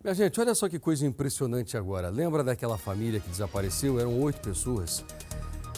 Minha gente, olha só que coisa impressionante agora. Lembra daquela família que desapareceu? Eram 8 pessoas.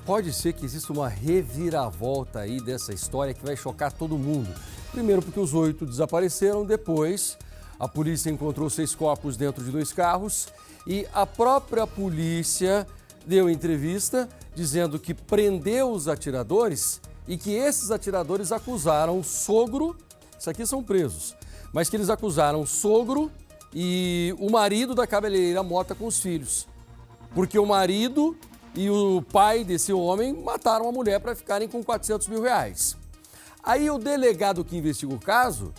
Pode ser que exista uma reviravolta aí dessa história que vai chocar todo mundo. Primeiro porque os 8 desapareceram, depois a polícia encontrou 6 corpos dentro de 2 carros e a própria polícia deu entrevista dizendo que prendeu os atiradores e que esses atiradores acusaram o sogro, isso aqui são presos, mas que eles acusaram o sogro e o marido da cabeleireira morta com os filhos. Porque o marido e o pai desse homem mataram a mulher para ficarem com 400 mil reais. Aí o delegado que investiga o caso,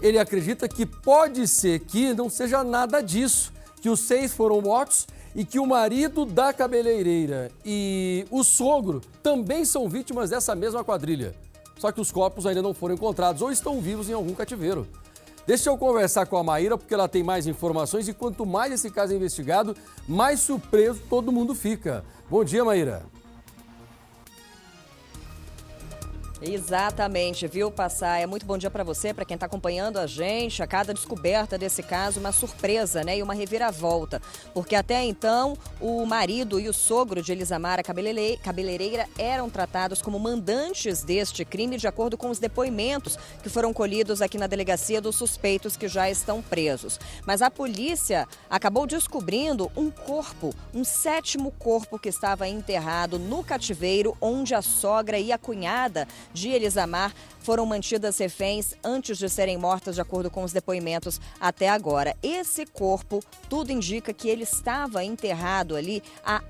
ele acredita que pode ser que não seja nada disso, que os 6 foram mortos e que o marido da cabeleireira e o sogro também são vítimas dessa mesma quadrilha. Só que os corpos ainda não foram encontrados ou estão vivos em algum cativeiro. Deixa eu conversar com a Maíra, porque ela tem mais informações e quanto mais esse caso é investigado, mais surpreso todo mundo fica. Bom dia, Maíra. Exatamente, viu, Passaia? Muito bom dia para você, para quem está acompanhando a gente. A cada descoberta desse caso, uma surpresa, né? E uma reviravolta. Porque até então, o marido e o sogro de Elisamara cabeleireira eram tratados como mandantes deste crime, de acordo com os depoimentos que foram colhidos aqui na delegacia dos suspeitos que já estão presos. Mas a polícia acabou descobrindo um corpo, um 7º corpo que estava enterrado no cativeiro, onde a sogra e a cunhada de Elisamar foram mantidas reféns antes de serem mortas, de acordo com os depoimentos até agora. Esse corpo, tudo indica que ele estava enterrado ali há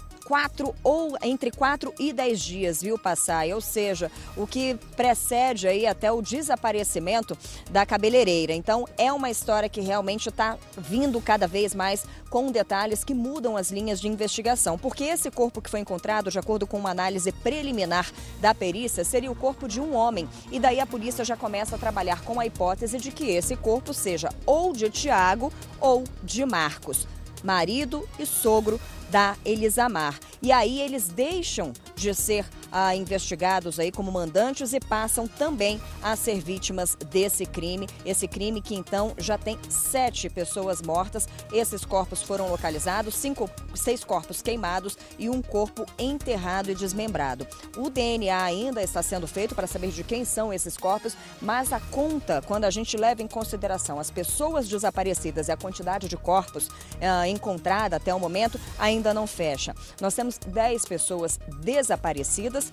entre 4 e 10 dias, viu, Passaia? Ou seja, o que precede aí até o desaparecimento da cabeleireira. Então, é uma história que realmente está vindo cada vez mais com detalhes que mudam as linhas de investigação. Porque esse corpo que foi encontrado, de acordo com uma análise preliminar da perícia, seria o corpo de um homem. E daí a polícia já começa a trabalhar com a hipótese de que esse corpo seja ou de Tiago ou de Marcos, marido e sogro da Elisamar. E aí eles deixam de ser investigados aí como mandantes e passam também a ser vítimas desse crime. Esse crime que então já tem 7 pessoas mortas. Esses corpos foram localizados, 6 corpos queimados e um corpo enterrado e desmembrado. O DNA ainda está sendo feito para saber de quem são esses corpos, mas a conta, quando a gente leva em consideração as pessoas desaparecidas e a quantidade de corpos encontrada até o momento, ainda não fecha. Nós temos 10 pessoas desaparecidas,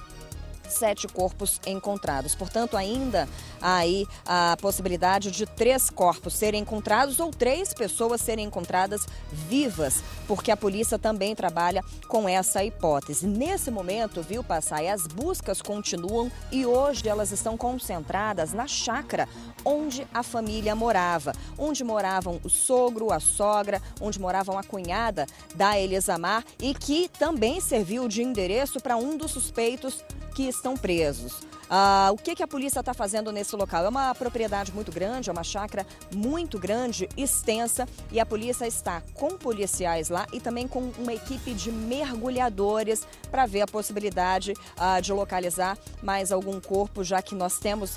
7 corpos encontrados. Portanto, ainda há aí a possibilidade de 3 corpos serem encontrados ou 3 pessoas serem encontradas vivas, porque a polícia também trabalha com essa hipótese. Nesse momento, viu, Passaia, as buscas continuam e hoje elas estão concentradas na chácara onde a família morava, onde moravam o sogro, a sogra, onde moravam a cunhada da Elisamar e que também serviu de endereço para um dos suspeitos que estão presos. O que a polícia está fazendo nesse local? É uma propriedade muito grande, é uma chácara muito grande, extensa, e a polícia está com policiais lá e também com uma equipe de mergulhadores para ver a possibilidade de localizar mais algum corpo, já que nós temos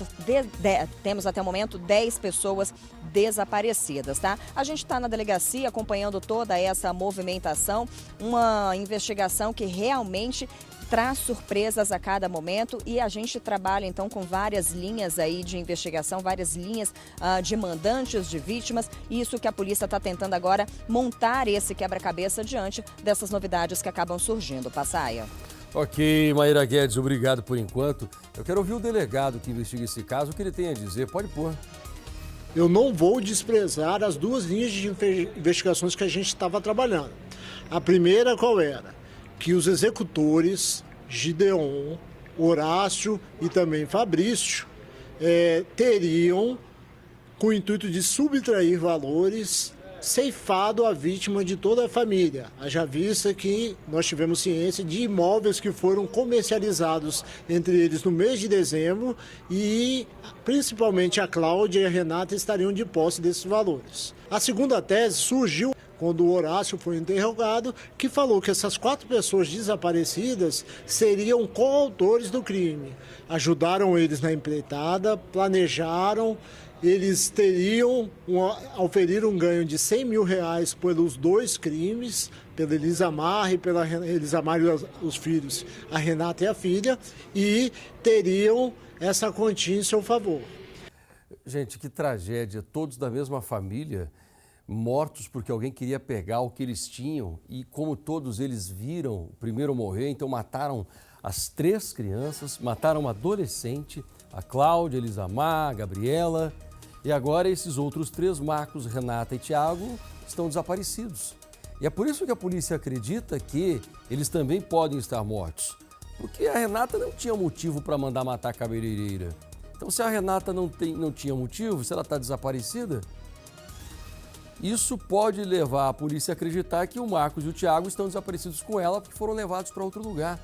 até o momento 10 pessoas desaparecidas, tá? A gente está na delegacia acompanhando toda essa movimentação, uma investigação que realmente traz surpresas a cada momento e a gente trabalha então com várias linhas aí de investigação, várias linhas de mandantes, de vítimas, e isso que a polícia está tentando agora montar esse quebra-cabeça diante dessas novidades que acabam surgindo. Passaia. Ok, Maíra Guedes, obrigado por enquanto. Eu quero ouvir o delegado que investiga esse caso, o que ele tem a dizer. Pode pôr. Eu não vou desprezar as 2 linhas de investigações que a gente estava trabalhando. A primeira qual era? Que os executores, Gideon, Horácio e também Fabrício, teriam, com o intuito de subtrair valores, ceifado a vítima de toda a família. Haja vista que nós tivemos ciência de imóveis que foram comercializados entre eles no mês de dezembro e principalmente a Cláudia e a Renata estariam de posse desses valores. A segunda tese surgiu quando o Horácio foi interrogado, que falou que essas 4 pessoas desaparecidas seriam coautores do crime. Ajudaram eles na empreitada, planejaram eles teriam oferir um ganho de R$100 mil pelos 2 crimes, pela Elisamar e pela Elisamar e os filhos, a Renata e a filha, e teriam essa quantia em seu favor. Gente, que tragédia, todos da mesma família, mortos porque alguém queria pegar o que eles tinham e como todos eles viram o primeiro morrer, então mataram as 3 crianças, mataram uma adolescente, a Cláudia, Elisamar, a Gabriela, e agora esses outros 3, Marcos, Renata e Tiago, estão desaparecidos. E é por isso que a polícia acredita que eles também podem estar mortos, porque a Renata não tinha motivo para mandar matar a cabeleireira. Então, se a Renata não tinha motivo, se ela está desaparecida, isso pode levar a polícia a acreditar que o Marcos e o Tiago estão desaparecidos com ela porque foram levados para outro lugar.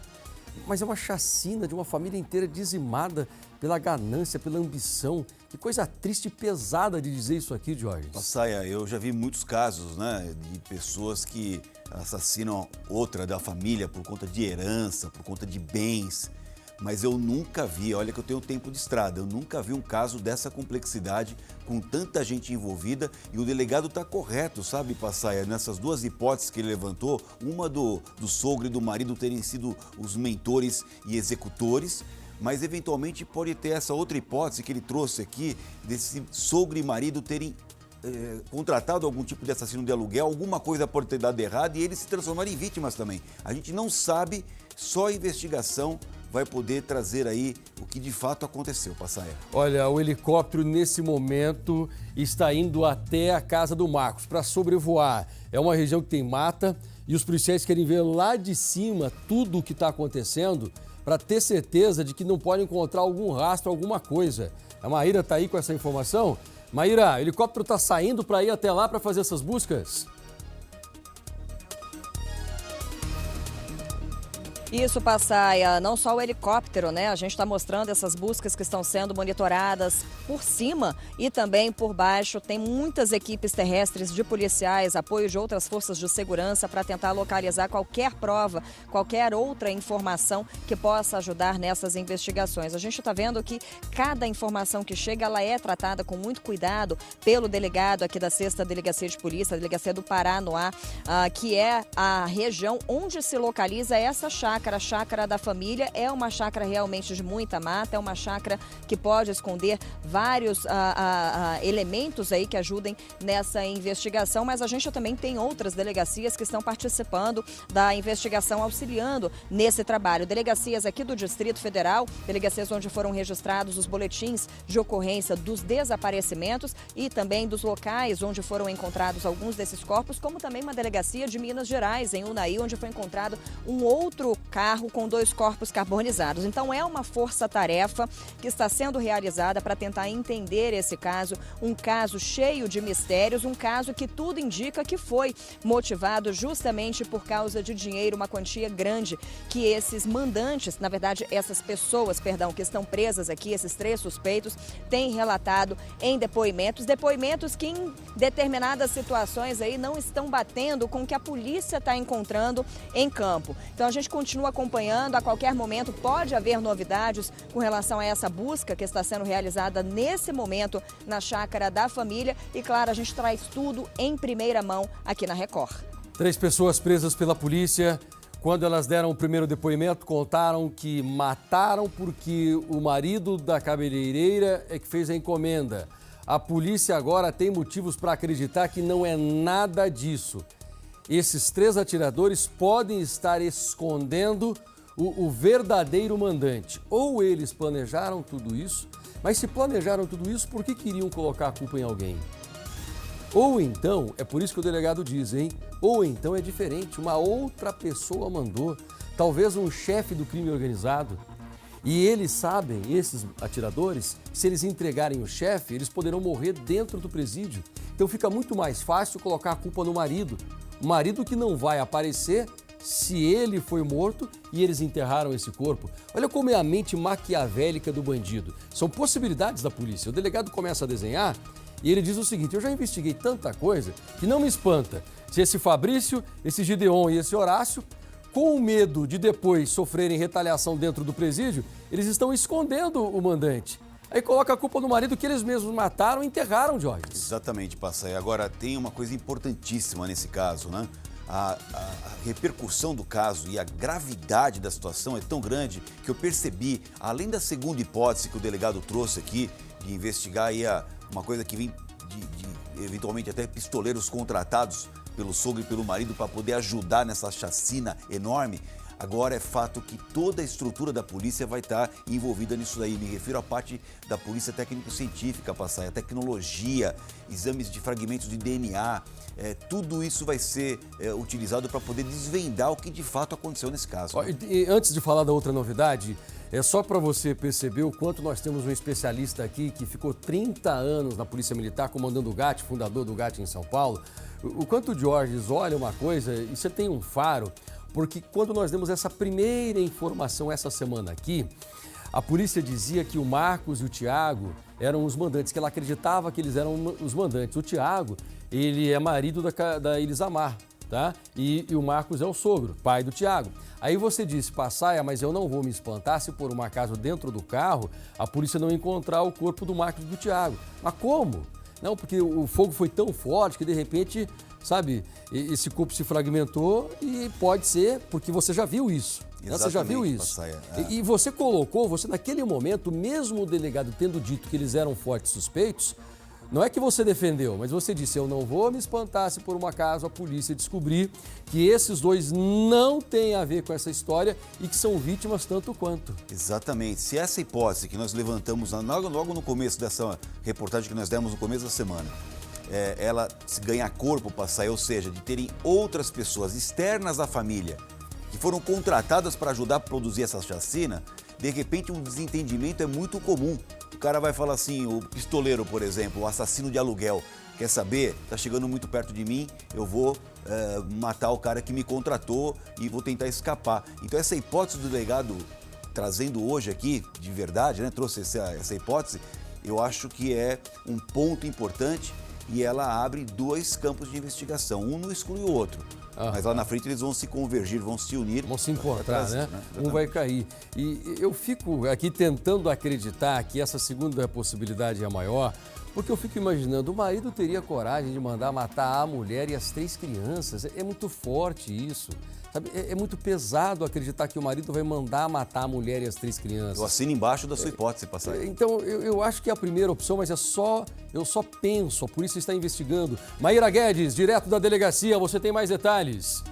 Mas é uma chacina de uma família inteira dizimada pela ganância, pela ambição. Que coisa triste e pesada de dizer isso aqui, Jorge. Passaia, eu já vi muitos casos, né, de pessoas que assassinam outra da família por conta de herança, por conta de bens. Mas eu nunca vi, olha que eu tenho tempo de estrada, eu nunca vi um caso dessa complexidade, com tanta gente envolvida, e o delegado está correto, sabe, Passaia, nessas 2 hipóteses que ele levantou, uma do sogro e do marido terem sido os mentores e executores, mas eventualmente pode ter essa outra hipótese que ele trouxe aqui, desse sogro e marido terem contratado algum tipo de assassino de aluguel, alguma coisa pode ter dado errado e eles se transformarem em vítimas também. A gente não sabe, só a investigação vai poder trazer aí o que de fato aconteceu, Passaia. Olha, o helicóptero nesse momento está indo até a casa do Marcos para sobrevoar. É uma região que tem mata e os policiais querem ver lá de cima tudo o que está acontecendo para ter certeza de que não pode encontrar algum rastro, alguma coisa. A Maíra está aí com essa informação. Maíra, o helicóptero está saindo para ir até lá para fazer essas buscas? Isso, Passaia, não só o helicóptero, né? A gente está mostrando essas buscas que estão sendo monitoradas por cima e também por baixo. Tem muitas equipes terrestres de policiais, apoio de outras forças de segurança para tentar localizar qualquer prova, qualquer outra informação que possa ajudar nessas investigações. A gente está vendo que cada informação que chega, ela é tratada com muito cuidado pelo delegado aqui da 6ª Delegacia de Polícia, a Delegacia do Paranoá, que é a região onde se localiza essa chácara. A chácara da família é uma chácara realmente de muita mata, é uma chácara que pode esconder vários elementos aí que ajudem nessa investigação, mas a gente também tem outras delegacias que estão participando da investigação, auxiliando nesse trabalho. Delegacias aqui do Distrito Federal, delegacias onde foram registrados os boletins de ocorrência dos desaparecimentos e também dos locais onde foram encontrados alguns desses corpos, como também uma delegacia de Minas Gerais, em Unai, onde foi encontrado um outro carro com 2 corpos carbonizados. Então é uma força-tarefa que está sendo realizada para tentar entender esse caso, um caso cheio de mistérios, um caso que tudo indica que foi motivado justamente por causa de dinheiro, uma quantia grande que esses mandantes, na verdade essas pessoas, que estão presas aqui, esses 3 suspeitos, têm relatado em depoimentos que em determinadas situações aí não estão batendo com o que a polícia está encontrando em campo. Então a gente continua acompanhando, a qualquer momento pode haver novidades com relação a essa busca que está sendo realizada nesse momento na chácara da família e, claro, a gente traz tudo em primeira mão aqui na Record. 3 pessoas presas pela polícia. Quando elas deram o primeiro depoimento, contaram que mataram porque o marido da cabeleireira é que fez a encomenda. A polícia agora tem motivos para acreditar que não é nada disso. Esses 3 atiradores podem estar escondendo o verdadeiro mandante. Ou eles planejaram tudo isso, mas se planejaram tudo isso, por que queriam colocar a culpa em alguém? Ou então, é por isso que o delegado diz, hein? Ou então é diferente, uma outra pessoa mandou, talvez um chefe do crime organizado. E eles sabem, esses atiradores, se eles entregarem o chefe, eles poderão morrer dentro do presídio. Então fica muito mais fácil colocar a culpa no marido. O marido que não vai aparecer se ele foi morto e eles enterraram esse corpo. Olha como é a mente maquiavélica do bandido. São possibilidades da polícia. O delegado começa a desenhar e ele diz o seguinte: eu já investiguei tanta coisa que não me espanta se esse Fabrício, esse Gideon e esse Horácio, com o medo de depois sofrerem retaliação dentro do presídio, eles estão escondendo o mandante. aí coloca a culpa no marido que eles mesmos mataram e enterraram, Jorge. Exatamente, Passaia. Agora, tem uma coisa importantíssima nesse caso, né? A repercussão do caso e a gravidade da situação é tão grande que eu percebi, além da segunda hipótese que o delegado trouxe aqui, de investigar aí uma coisa que vem de eventualmente até pistoleiros contratados pelo sogro e pelo marido para poder ajudar nessa chacina enorme. Agora é fato que toda a estrutura da polícia vai estar envolvida nisso daí. Me refiro à parte da polícia técnico-científica, Passaia, tecnologia, exames de fragmentos de DNA. Tudo isso vai ser utilizado para poder desvendar o que de fato aconteceu nesse caso. E antes de falar da outra novidade, é só para você perceber o quanto nós temos um especialista aqui que ficou 30 anos na Polícia Militar, comandando o GAT, fundador do GAT em São Paulo. O quanto o Jorge olha uma coisa e você tem um faro. Porque quando nós demos essa primeira informação essa semana aqui, a polícia dizia que o Marcos e o Tiago eram os mandantes, que ela acreditava que eles eram os mandantes. O Tiago, ele é marido da Elisamar, tá? E o Marcos é o sogro, pai do Tiago. Aí você disse, Passaia, mas eu não vou me espantar se por um acaso dentro do carro a polícia não encontrar o corpo do Marcos e do Tiago. Mas como? Não, porque o fogo foi tão forte que de repente... Sabe, esse corpo se fragmentou e pode ser, porque você já viu isso. Você já viu isso. Passaia, E você naquele momento, mesmo o delegado tendo dito que eles eram fortes suspeitos, não é que você defendeu, mas você disse, eu não vou me espantar se por um acaso a polícia descobrir que esses dois não têm a ver com essa história e que são vítimas tanto quanto. Exatamente. Se essa hipótese que nós levantamos logo no começo dessa reportagem que nós demos no começo da semana, ela se ganhar corpo, Passaia, ou seja, de terem outras pessoas externas à família que foram contratadas para ajudar a produzir essa chacina, de repente um desentendimento é muito comum. O cara vai falar assim, o pistoleiro, por exemplo, o assassino de aluguel, quer saber, tá chegando muito perto de mim, eu vou matar o cara que me contratou e vou tentar escapar. Então essa hipótese do delegado trazendo hoje aqui, de verdade, né, trouxe essa hipótese, eu acho que é um ponto importante. E ela abre dois campos de investigação. Um não exclui o outro. Mas lá na frente eles vão se convergir, vão se unir. Vão se encontrar, né? Um vai cair. E eu fico aqui tentando acreditar que essa segunda possibilidade é a maior, porque eu fico imaginando, o marido teria coragem de mandar matar a mulher e as 3 crianças. É muito forte isso. Sabe, é muito pesado acreditar que o marido vai mandar matar a mulher e as 3 crianças. Eu assino embaixo da sua hipótese, Passaia. Então, eu acho que é a primeira opção, mas eu só penso, a polícia está investigando. Maíra Guedes, direto da delegacia, você tem mais detalhes.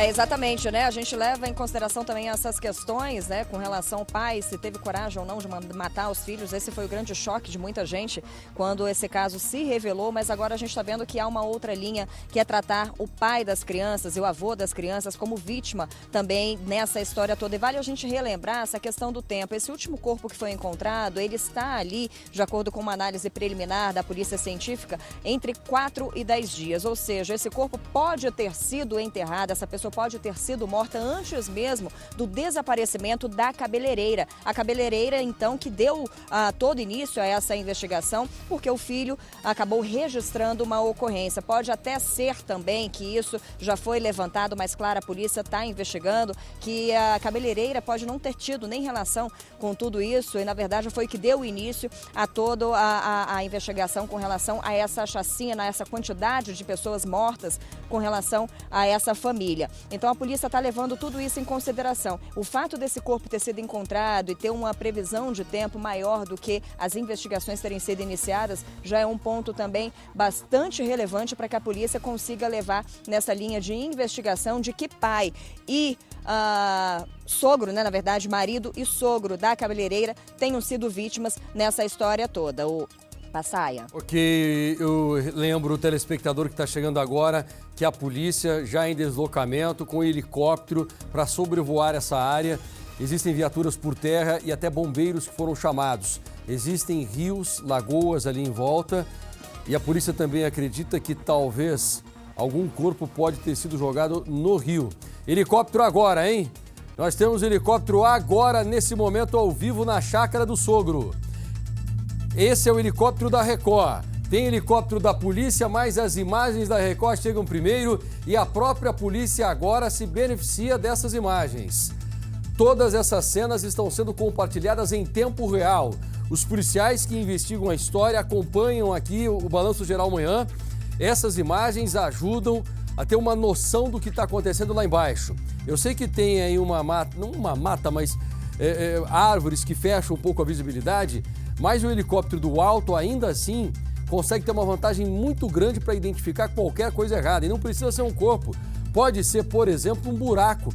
Exatamente, né? A gente leva em consideração também essas questões, né? Com relação ao pai, se teve coragem ou não de matar os filhos. Esse foi o grande choque de muita gente quando esse caso se revelou, mas agora a gente está vendo que há uma outra linha, que é tratar o pai das crianças e o avô das crianças como vítima também nessa história toda. E vale a gente relembrar essa questão do tempo. Esse último corpo que foi encontrado, ele está ali, de acordo com uma análise preliminar da Polícia Científica, entre 4 e 10 dias. Ou seja, esse corpo pode ter sido enterrado, essa pessoa pode ter sido morta antes mesmo do desaparecimento da cabeleireira. A cabeleireira, então, que deu todo início a essa investigação, porque o filho acabou registrando uma ocorrência. Pode até ser também que isso já foi levantado, mas claro, a polícia está investigando que a cabeleireira pode não ter tido nem relação com tudo isso e, na verdade, foi que deu início a toda a investigação com relação a essa chacina, a essa quantidade de pessoas mortas com relação a essa família. Então a polícia está levando tudo isso em consideração. O fato desse corpo ter sido encontrado e ter uma previsão de tempo maior do que as investigações terem sido iniciadas já é um ponto também bastante relevante para que a polícia consiga levar nessa linha de investigação de que pai e sogro, né, na verdade, marido e sogro da cabeleireira tenham sido vítimas nessa história toda. Passaia. Ok, eu lembro o telespectador que está chegando agora que a polícia já em deslocamento com helicóptero para sobrevoar essa área. Existem viaturas por terra e até bombeiros que foram chamados. Existem rios, lagoas ali em volta e a polícia também acredita que talvez algum corpo pode ter sido jogado no rio. Helicóptero agora, hein? Nós temos helicóptero agora, nesse momento, ao vivo na chácara do sogro. Esse é o helicóptero da Record. Tem helicóptero da polícia, mas as imagens da Record chegam primeiro e a própria polícia agora se beneficia dessas imagens. Todas essas cenas estão sendo compartilhadas em tempo real. Os policiais que investigam a história acompanham aqui o Balanço Geral Manhã. Essas imagens ajudam a ter uma noção do que está acontecendo lá embaixo. Eu sei que tem aí uma mata, não uma mata, mas árvores que fecham um pouco a visibilidade, mas o helicóptero do alto, ainda assim, consegue ter uma vantagem muito grande para identificar qualquer coisa errada. E não precisa ser um corpo. Pode ser, por exemplo, um buraco.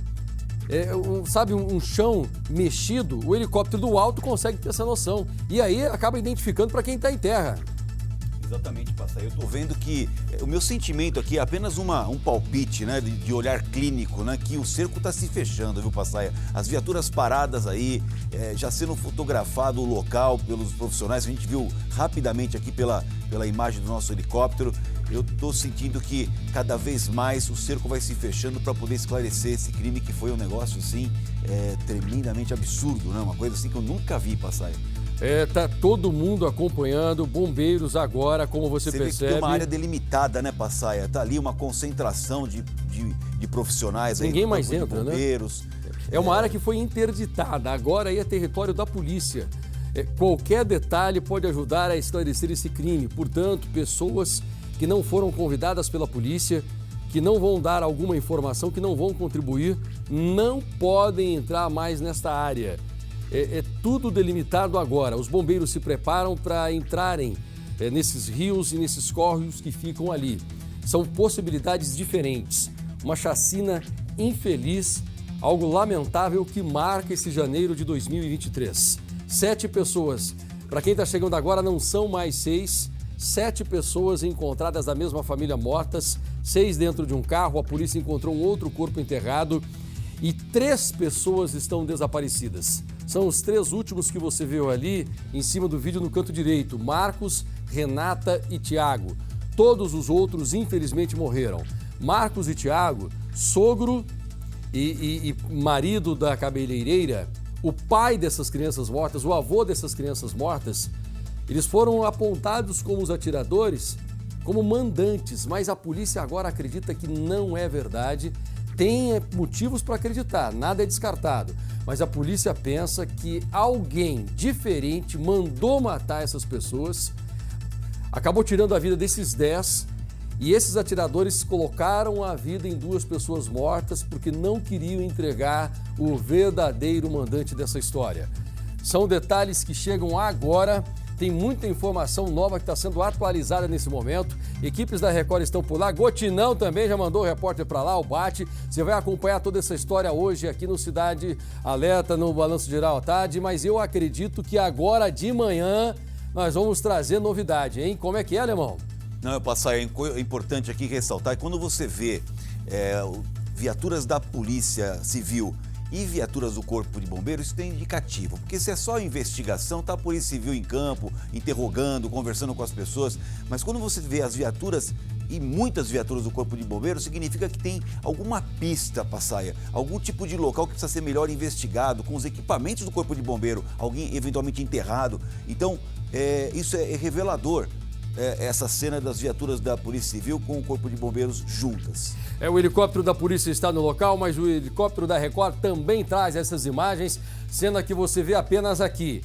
Um chão mexido, o helicóptero do alto consegue ter essa noção. E aí acaba identificando para quem está em terra. Exatamente, Passaia. Eu estou vendo que o meu sentimento aqui é apenas um palpite, né, de olhar clínico, né, que o cerco está se fechando, viu, Passaia? As viaturas paradas aí, já sendo fotografado o local pelos profissionais, que a gente viu rapidamente aqui pela imagem do nosso helicóptero. Eu estou sentindo que cada vez mais o cerco vai se fechando para poder esclarecer esse crime, que foi um negócio, assim, tremendamente absurdo, né? Uma coisa assim que eu nunca vi, Passaia. Tá todo mundo acompanhando, bombeiros agora, como você percebe. Vê que tem uma área delimitada, né, Passaia? Tá ali uma concentração de profissionais. Ninguém aí, mais entra, bombeiros, né? É uma área que foi interditada, agora aí é território da polícia. Qualquer detalhe pode ajudar a esclarecer esse crime. Portanto, pessoas que não foram convidadas pela polícia, que não vão dar alguma informação, que não vão contribuir, não podem entrar mais nesta área. É tudo delimitado agora. Os bombeiros se preparam para entrarem nesses rios e nesses córregos que ficam ali. São possibilidades diferentes. Uma chacina infeliz, algo lamentável que marca esse janeiro de 2023. 7 pessoas. Para quem está chegando agora, não são mais 6. 7 pessoas encontradas da mesma família mortas. 6 dentro de um carro. A polícia encontrou um outro corpo enterrado. E 3 pessoas estão desaparecidas. São os 3 últimos que você viu ali em cima do vídeo no canto direito: Marcos, Renata e Tiago. Todos os outros, infelizmente, morreram. Marcos e Tiago, sogro e marido da cabeleireira, o pai dessas crianças mortas, o avô dessas crianças mortas, eles foram apontados como os atiradores, como mandantes, mas a polícia agora acredita que não é verdade. Tem motivos para acreditar, nada é descartado, mas a polícia pensa que alguém diferente mandou matar essas pessoas, acabou tirando a vida desses 10 e esses atiradores colocaram a vida em 2 pessoas mortas porque não queriam entregar o verdadeiro mandante dessa história. São detalhes que chegam agora. Tem muita informação nova que está sendo atualizada nesse momento. Equipes da Record estão por lá. Gotinão também já mandou o repórter para lá, o Bate. Você vai acompanhar toda essa história hoje aqui no Cidade Alerta, no Balanço Geral à tarde. Mas eu acredito que agora de manhã nós vamos trazer novidade, hein? Como é que é, Alemão? Não, Passaia, é importante aqui ressaltar que quando você vê viaturas da Polícia Civil e viaturas do Corpo de Bombeiros, isso tem indicativo, porque se é só investigação, tá a Polícia Civil em campo, interrogando, conversando com as pessoas, mas quando você vê as viaturas e muitas viaturas do Corpo de Bombeiros, significa que tem alguma pista, Passaia, algum tipo de local que precisa ser melhor investigado, com os equipamentos do Corpo de Bombeiro, alguém eventualmente enterrado. Então, isso é revelador. Essa cena das viaturas da Polícia Civil com o Corpo de Bombeiros juntas. O helicóptero da polícia está no local, mas o helicóptero da Record também traz essas imagens, cena que você vê apenas aqui.